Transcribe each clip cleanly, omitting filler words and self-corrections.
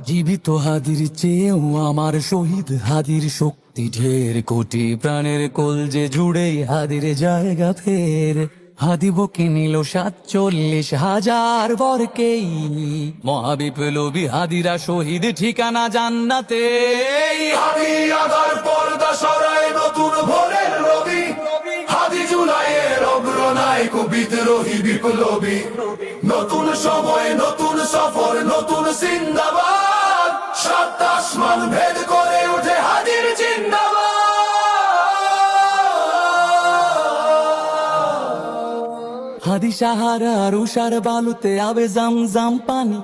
জীবিত হাদির চেয়েও আমার শহীদ হাদির শক্তি ঢের, কোটি প্রাণের কলজে জুড়ে হাদির জায়গা ফের। হাদি বকে নিল 47,000 বরকেই, মহাবিপ্লবী হাদিরা শহীদ ঠিকানা জান্নাতে। হাদি আধার পর্দা সরায় নতুন ভোরের রবি, হাদি জুলাইয়ের অগ্রনায়ক বিদ্রোহী বিপ্লবী। নতুন সময় নতুন সফর নতুন জিন্দাবাদ, সাত আসমান ভেদ করে উঠে হাদির জিন্দাবাদ। হাদি সাহারার উষার বালুতে আবে জামজাম পানি,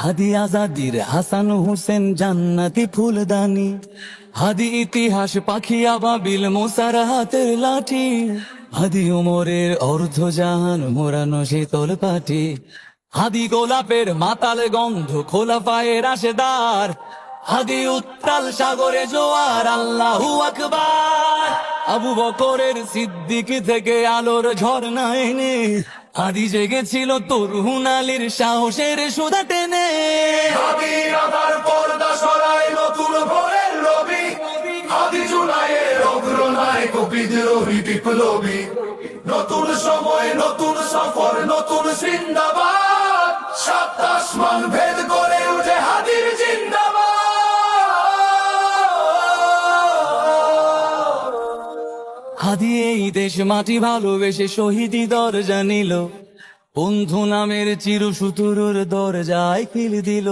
হাদি আজাদির হাসান হোসেন জান্নাতি ফুলদানি। হাদি ইতিহাস পাখি আবাবিল মোসার হাতের লাঠি, হাদি উমরের অর্ধজাহান মোরানো শীতল পাটি। হাদি গোলাপের মাতাল গন্ধ খোলা পায়ের আশেদার, হাদি উত্তাল সাগরে জোয়ার আল্লাহু আকবার। আবু বকরের সিদ্দিক থেকে আলোর ঝর্ণা এনে, হাদি জেগেছিল তরুণ আলীর সাহসের সুধা টেনে। হাদি আধার পর্দা সরায় নতুন ভোরের রবি, হাদি জুলাইয়ের অগ্রনায়ক বিদ্রোহী বিপ্লবী। নতুন সময় নতুন সফর নতুন জিন্দাবাদ, সাত আসমান ভেদ করে উঠে হাদির জিন্দাবাদ। হাদি এই দেশ মাটি ভালোবেসে শহীদি দরজা নিল, বন্ধু নামের চির সুতুরুর দরজায় খিল দিল।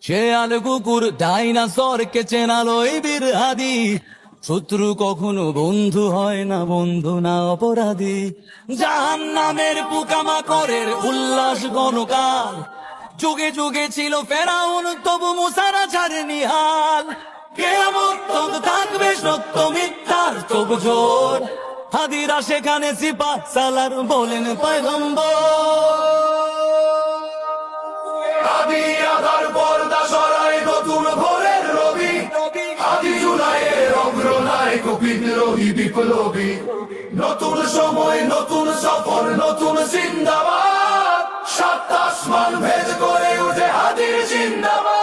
সে আল কুকুর ডাইনাসরকে চেনালো এই বীর হাদি, শত্রু কখনো বন্ধু হয় না, বন্ধু না অপরাধী। জাহান্নামের পোকামাকড়ের উল্লাস গণকাল, যুগে যুগে ছিল ফেরাউন তবু মুসারা ছাড়েনি হাল। কিয়ামত তক থাকবে সত্য মিথ্যার তব জোর, হাদিরা সেখানে সিপা সালার বলেন পয়গম্বর। হাদি আধার পর্দা সরায় নতুন ভোরের রবি, হাদি জুলাইয়ের অগ্রনায়ক বিদ্রোহী বিপ্লবী। নতুন সময় নতুন সফর নতুন জিন্দাবাদ, সাত আসমান ভেদ করে উঠে হাদির জিন্দাবাদ।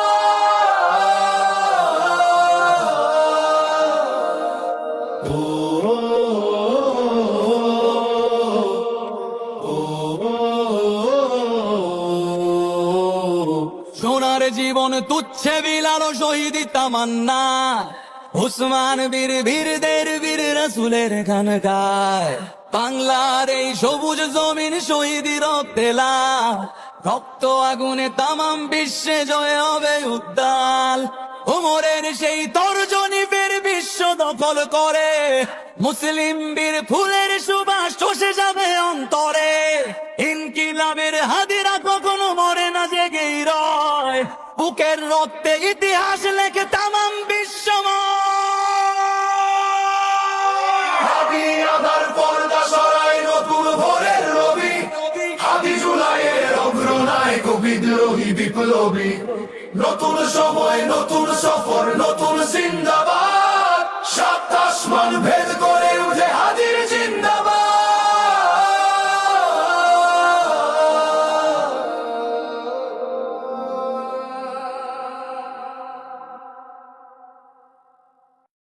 সোনার জীবন তুচ্ছে বিলালো শহীদি তামান্না, উসমান বীর বীরদের বীর রাসূলের খানকায়। বাংলার এই সবুজ জমিন শহীদি রক্তে লাল, রক্ত আগুনে তামাম বিশ্বে জয় হবে উত্তাল। ওমরের সেই তর্জনী বীর বিশ্ব দখল করে, মুসলিম বীর ফুলের সুবাস চষে যাবে অন্তরে। ইনকিলাবের হাদিরা কখনো মরে না, জেগেই রয়, বুকের রক্তে ইতিহাস লেখে তামাম বিশ্বময়। হাদি আধার পর্দা সরায় নতুন ভোরের রবি, হাদি জুলাইয়ের অগ্রনায়ক বিদ্রোহী বিপ্লবী। নতুন সময় নতুন সফর নতুন জিন্দাবাদ, সাত আসমান ভেদ করে উঠে